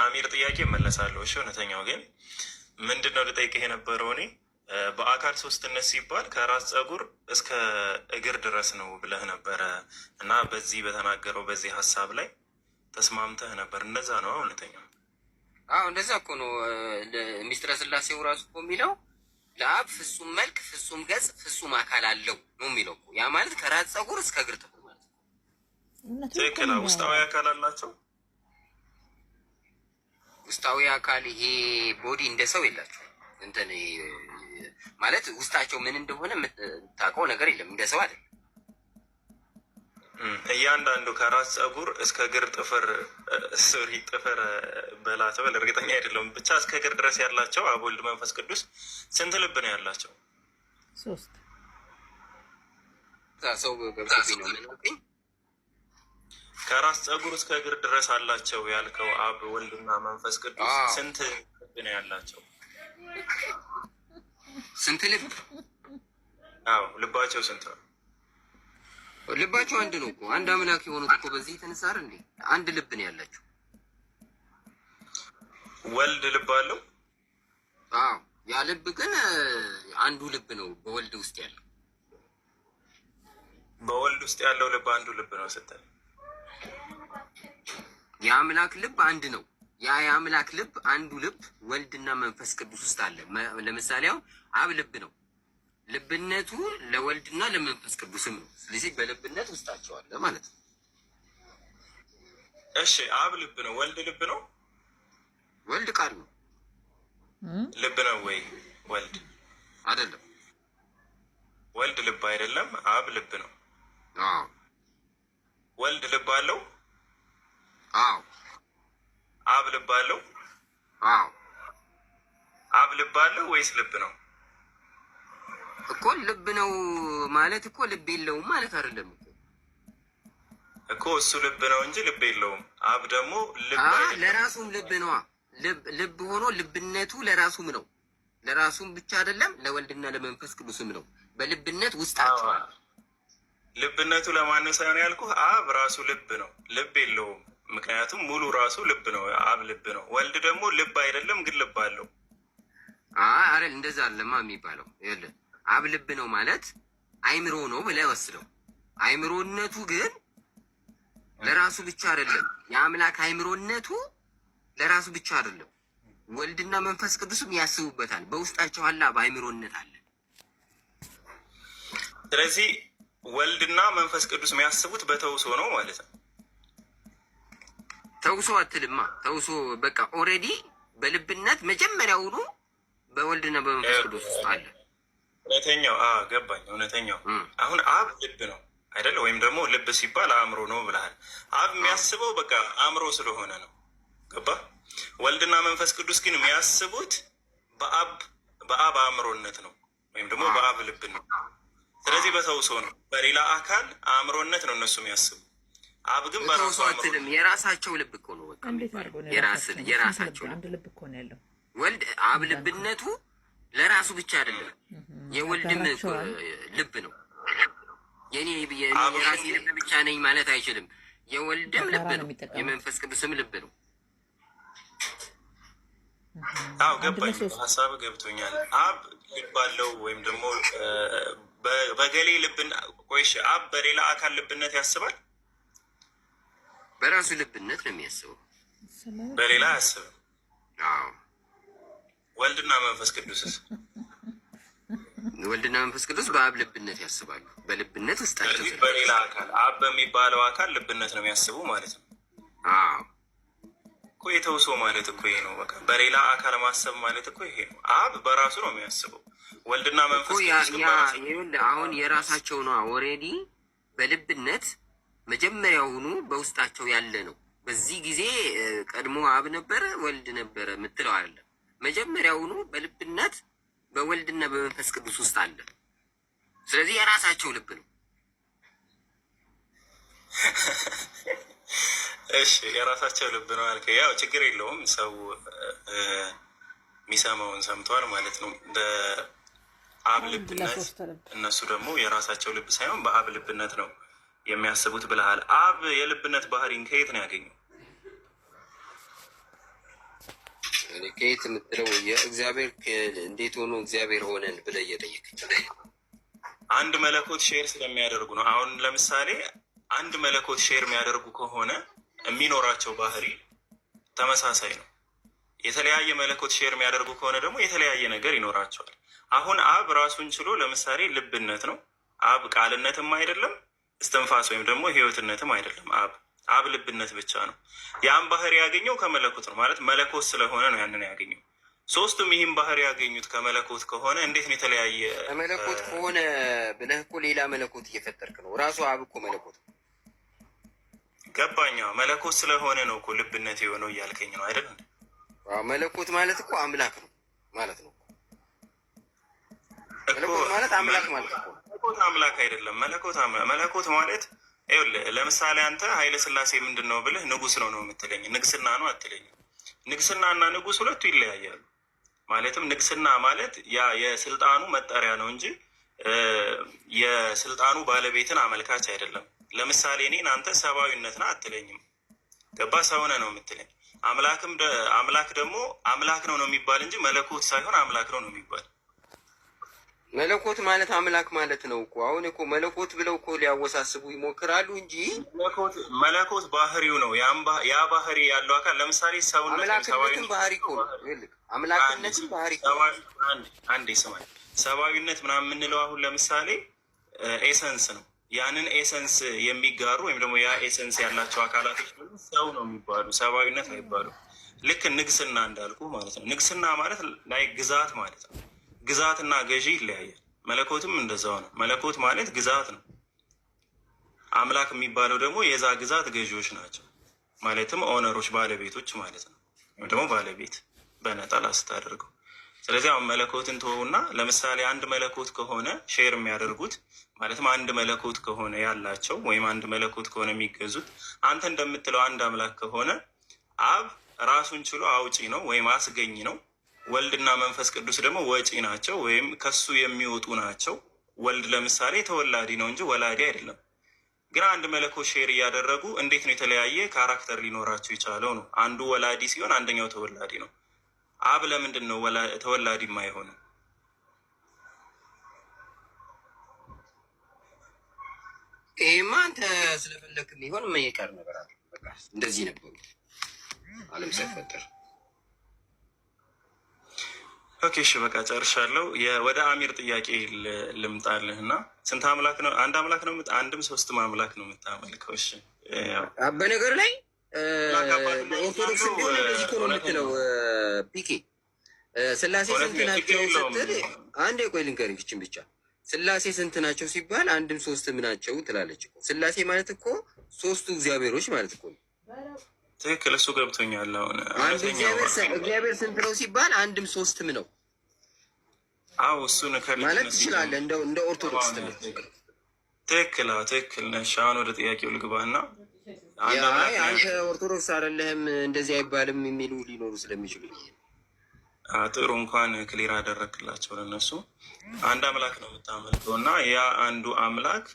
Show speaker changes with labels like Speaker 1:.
Speaker 1: ለአሚር ጥያቄ እመለሳለሁ። እሺ እውነተኛው ግን ምንድነው ልጠይቅህ የነበረው እኔ በአካል ሶስትነት ሲባል ከራስ ፀጉር እስከ እግር ድረስ ነው ብለህ ነበረ እና በዚህ በተናገረው በዚህ ሀሳብ ላይ ተስማምተህ ነበር። እንደዛ ነው እውነተኛው?
Speaker 2: አዎ እንደዛ እኮ ነው። ሚስጥረ ስላሴው ራሱ እኮ የሚለው ለአብ ፍጹም መልክ፣ ፍጹም ገጽ፣ ፍጹም አካል አለው ነው የሚለው እኮ። ያ ማለት ከራስ ፀጉር እስከ እግር ጥፍር ማለት ነው።
Speaker 1: ትክክል። ውስጣዊ አካል አላቸው።
Speaker 2: ውስጣዊ አካል ይሄ ቦዲ እንደ ሰው የላቸው እንትን ማለት ውስጣቸው ምን እንደሆነ የምታውቀው ነገር የለም። እንደ ሰው አይደለም።
Speaker 1: እያንዳንዱ ከራስ ፀጉር እስከ እግር ጥፍር ጥፍር በላቸው እርግጠኛ አይደለም፣ ብቻ እስከ እግር ድረስ ያላቸው አብ ወልድ መንፈስ ቅዱስ ስንት ልብ ነው ያላቸው?
Speaker 3: 3
Speaker 2: ሰው ገብቶብኝ ነው የምንወቅኝ።
Speaker 1: ከራስ ፀጉር እስከ እግር ድረስ አላቸው ያልከው አብ ወልድና መንፈስ ቅዱስ ስንት ልብ ነው ያላቸው?
Speaker 2: ስንት ልብ?
Speaker 1: አዎ ልባቸው ስንት ነው?
Speaker 2: ልባቸው አንድ ነው እኮ። አንድ አምላክ የሆኑት እኮ በዚህ የተነሳ አይደል እንዴ? አንድ ልብ ነው ያላቸው።
Speaker 1: ወልድ ልብ አለው?
Speaker 2: አዎ ያ ልብ ግን አንዱ ልብ ነው በወልድ ውስጥ ያለው።
Speaker 1: በወልድ ውስጥ ያለው ልብ አንዱ ልብ ነው ስትል
Speaker 2: የአምላክ ልብ አንድ ነው። ያ የአምላክ ልብ አንዱ ልብ ወልድና መንፈስ ቅዱስ ውስጥ አለ። ለምሳሌ አሁን አብ ልብ ነው። ልብነቱ ለወልድና ለመንፈስ ቅዱስም ነው። ስለዚህ በልብነት ውስጣቸው አለ ማለት ነው።
Speaker 1: እሺ አብ ልብ ነው፣ ወልድ ልብ ነው?
Speaker 2: ወልድ ቃል ነው።
Speaker 1: ልብ ነው ወይ? ወልድ
Speaker 2: አይደለም።
Speaker 1: ወልድ ልብ አይደለም፣ አብ ልብ ነው።
Speaker 2: አዎ
Speaker 1: ወልድ ልብ አለው?
Speaker 2: አዎ
Speaker 1: አብ ልብ አለው?
Speaker 2: አዎ
Speaker 1: አብ ልብ አለው ወይስ ልብ ነው?
Speaker 2: እኮ ልብ ነው ማለት እኮ ልብ የለውም ማለት አይደለም
Speaker 1: እኮ እሱ ልብ ነው እንጂ ልብ የለውም። አብ ደግሞ ልብ አይደለም፣
Speaker 2: ለራሱም ልብ ነዋ። ልብ ሆኖ ልብነቱ ለራሱም ነው። ለራሱም ብቻ አይደለም ለወልድና ለመንፈስ ቅዱስም ነው። በልብነት ውስጣቸው
Speaker 1: ልብነቱ ለማንም ሳይሆን ያልኩህ አብ ራሱ ልብ ነው፣ ልብ የለውም። ምክንያቱም ሙሉ ራሱ ልብ ነው፣ አብ ልብ ነው። ወልድ ደግሞ ልብ አይደለም ግን ልብ አለው።
Speaker 2: አይደል? እንደዛ አለማ የሚባለው ይኸውልህ፣ አብ ልብ ነው ማለት አይምሮ ነው ብለህ ወስደው። አይምሮነቱ ግን ለራሱ ብቻ አይደለም። የአምላክ አይምሮነቱ ለራሱ ብቻ አይደለም። ወልድና መንፈስ ቅዱስም ያስቡበታል። በውስጣቸው አለ በአይምሮነት አለ።
Speaker 1: ስለዚህ ወልድና መንፈስ ቅዱስ የሚያስቡት በተውሶ ነው ማለት ነው።
Speaker 2: ተውሶ አትልማ። ተውሶ በቃ ኦልሬዲ በልብነት መጀመሪያውኑ በወልድና በመንፈስ ቅዱስ ውስጥ አለ።
Speaker 1: እውነተኛው ገባኝ። እውነተኛው አሁን አብ ልብ ነው አይደለ? ወይም ደግሞ ልብ ሲባል አእምሮ ነው ብለሃል። አብ የሚያስበው በቃ አእምሮ ስለሆነ ነው። ገባ? ወልድና መንፈስ ቅዱስ ግን የሚያስቡት በአብ አእምሮነት ነው ወይም ደግሞ በአብ ልብ ነው። ስለዚህ በተውሶ ነው፣ በሌላ አካል አእምሮነት ነው እነሱ የሚያስቡ። አብ ግን በራሱ
Speaker 2: አትልም። የራሳቸው ልብ እኮ ነው። በቃ የራሳቸው
Speaker 3: አንድ ልብ እኮ ነው ያለው።
Speaker 2: ወልድ አብ ልብነቱ ለራሱ ብቻ አይደለም፣ የወልድም ልብ ነው። የራሴ ልብ ብቻ ነኝ ማለት አይችልም። የወልድም ልብ ነው፣ የመንፈስ ቅዱስም ልብ ነው።
Speaker 1: አዎ ገባኝ፣ ሀሳብ ገብቶኛል። አብ ልብ አለው ወይም ደግሞ በገሌ ልብና ቆይሽ አብ በሌላ አካል ልብነት ያስባል?
Speaker 2: በራሱ ልብነት ነው የሚያስበው፣
Speaker 1: በሌላ አያስብም።
Speaker 2: አዎ
Speaker 1: ወልድና መንፈስ ቅዱስስ?
Speaker 2: ወልድና መንፈስ ቅዱስ በአብ ልብነት ያስባሉ፣ በልብነት ውስጣቸው።
Speaker 1: በሌላ አካል አብ በሚባለው አካል ልብነት ነው የሚያስቡ ማለት ነው።
Speaker 2: አዎ
Speaker 1: እኮ የተውሶ ማለት እኮ ይሄ ነው። በቃ በሌላ አካል ማሰብ ማለት እኮ ይሄ ነው። አብ በራሱ ነው የሚያስበው፣ ወልድና መንፈስ ቅዱስ
Speaker 2: አሁን የራሳቸው ነው። ኦልሬዲ በልብነት መጀመሪያውኑ በውስጣቸው ያለ ነው። በዚህ ጊዜ ቀድሞ አብ ነበረ ወልድ ነበረ የምትለው አይደለም። መጀመሪያውኑ በልብነት በወልድና በመንፈስ ቅዱስ ውስጥ አለ። ስለዚህ የራሳቸው ልብ ነው።
Speaker 1: እሺ የራሳቸው ልብ ነው ያልከኝ፣ ያው ችግር የለውም። ሰው የሚሰማውን ሰምቷል ማለት ነው። በአብ ልብነት እነሱ ደግሞ የራሳቸው ልብ ሳይሆን በአብ ልብነት ነው የሚያስቡት ብለሃል። አብ የልብነት ባህሪን ከየት ነው ያገኘው?
Speaker 2: ከየት የምትለው የእግዚአብሔር እንዴት ሆኖ እግዚአብሔር ሆነን ብለህ እየጠየቀች
Speaker 1: አንድ መለኮት ሼር ስለሚያደርጉ ነው። አሁን ለምሳሌ አንድ መለኮት ሼር የሚያደርጉ ከሆነ የሚኖራቸው ባህሪ ተመሳሳይ ነው። የተለያየ መለኮት ሼር የሚያደርጉ ከሆነ ደግሞ የተለያየ ነገር ይኖራቸዋል። አሁን አብ ራሱን ችሎ ለምሳሌ ልብነት ነው። አብ ቃልነትም አይደለም፣ እስትንፋስ ወይም ደግሞ ህይወትነትም አይደለም። አብ ልብነት ብቻ ነው። ያን ባህሪ ያገኘው ከመለኮት ነው ማለት መለኮት ስለሆነ ነው ያንን ያገኘው። ሶስቱም ይህም ባህሪ ያገኙት ከመለኮት ከሆነ እንዴት ነው የተለያየ?
Speaker 2: ከመለኮት ከሆነ ብለህ እኮ ሌላ መለኮት እየፈጠርክ ነው። ራሱ አብ እኮ መለኮት ነው።
Speaker 1: ገባኛ። መለኮት ስለሆነ ነው እኮ ልብነት የሆነው እያልከኝ ነው አይደል?
Speaker 2: መለኮት ማለት እኮ አምላክ ነው ማለት ነው። መለኮት ማለት አምላክ ማለት እኮ
Speaker 1: መለኮት አምላክ አይደለም። መለኮት ማለት ይኸውልህ፣ ለምሳሌ አንተ ኃይለ ሥላሴ ምንድን ነው ብልህ ንጉስ ነው የምትለኝ፣ ንግስና ነው አትለኝም። ንግስና እና ንጉስ ሁለቱ ይለያያሉ። ማለትም ንግስና ማለት ያ የስልጣኑ መጠሪያ ነው እንጂ የስልጣኑ ባለቤትን አመልካች አይደለም። ለምሳሌ እኔን አንተ ሰብአዊነትና አትለኝም። ገባ? ሰውነ ነው የምትለኝ። አምላክ ደግሞ አምላክ ነው የሚባል እንጂ መለኮት ሳይሆን አምላክ ነው የሚባል።
Speaker 2: መለኮት ማለት አምላክ ማለት ነው እኮ። አሁን እኮ መለኮት ብለው እኮ ሊያወሳስቡ ይሞክራሉ እንጂ
Speaker 1: መለኮት ባህሪው ነው። ያ ባህሪ ያለው አካል ለምሳሌ ሰውነት
Speaker 2: አምላክነትን ባህሪ እኮ ነው። አምላክነትን ባህሪ እኮ
Speaker 1: አንዴ ስማኝ። ሰብአዊነት ምናምን የምንለው አሁን ለምሳሌ ኤሰንስ ነው። ያንን ኤሰንስ የሚጋሩ ወይም ደግሞ ያ ኤሰንስ ያላቸው አካላቶች ሰው ነው የሚባሉ፣ ሰብአዊነት አይባሉ። ልክ ንግስና እንዳልኩ ማለት ነው። ንግስና ማለት ላይ ግዛት ማለት ነው። ግዛትና ገዢ ይለያያል። መለኮትም እንደዛው ነው። መለኮት ማለት ግዛት ነው። አምላክ የሚባለው ደግሞ የዛ ግዛት ገዢዎች ናቸው። ማለትም ኦነሮች፣ ባለቤቶች ማለት ነው። ወይም ደግሞ ባለቤት በነጠላ ስታደርገው። ስለዚህ አሁን መለኮትን ተወውና ለምሳሌ አንድ መለኮት ከሆነ ሼር የሚያደርጉት ማለትም አንድ መለኮት ከሆነ ያላቸው ወይም አንድ መለኮት ከሆነ የሚገዙት አንተ እንደምትለው አንድ አምላክ ከሆነ አብ ራሱን ችሎ አውጪ ነው ወይም አስገኝ ነው። ወልድና መንፈስ ቅዱስ ደግሞ ወጪ ናቸው ወይም ከሱ የሚወጡ ናቸው። ወልድ ለምሳሌ ተወላዲ ነው እንጂ ወላዲ አይደለም። ግን አንድ መለኮት ሼር እያደረጉ እንዴት ነው የተለያየ ካራክተር ሊኖራቸው የቻለው ነው? አንዱ ወላዲ ሲሆን አንደኛው ተወላዲ ነው። አብ ለምንድን ነው ተወላዲ የማይሆነው?
Speaker 2: ይሄማ አንተ ስለፈለክ ሊሆን የማይቀር ነገር አለ። በቃ እንደዚህ ነበሩ ዓለም ሳይፈጠር።
Speaker 1: ኦኬ እሺ፣ በቃ ጨርሻለሁ። ወደ አሚር ጥያቄ ልምጣልህ እና ስንት አምላክ ነው? አንድ አምላክ ነው? አንድም ሶስትም አምላክ ነው የምታመልከው? እሺ፣
Speaker 2: በነገር ላይ ኦርቶዶክስ ቢሆን እንደዚህ እኮ ነው የምትለው። ፒኬ ስላሴ ስንት ናቸው ስትል፣ አንዴ ቆይ ልንገርህ ይችን ብቻ። ስላሴ ስንት ናቸው ሲባል አንድም ሶስትም ናቸው ትላለች እኮ። ስላሴ ማለት እኮ ሶስቱ እግዚአብሔሮች ማለት እኮ ነው።
Speaker 1: ትክክል፣ እሱ ገብቶኛል። አሁን
Speaker 2: አንድ እግዚአብሔር ስንት ነው ሲባል አንድም ሶስትም ነው።
Speaker 1: አዎ እሱን
Speaker 2: ማለት ትችላለህ እንደ ኦርቶዶክስ ትምህርት።
Speaker 1: ትክክል፣ ትክክል ነሽ። አሁን ወደ ጥያቄው ልግባና
Speaker 2: አንተ ኦርቶዶክስ አይደለህም እንደዚህ አይባልም የሚሉ ሊኖሩ ስለሚችሉ
Speaker 1: ጥሩ እንኳን ክሊር አደረግላቸው ለነሱ። አንድ አምላክ ነው የምታመልከው እና ያ አንዱ አምላክ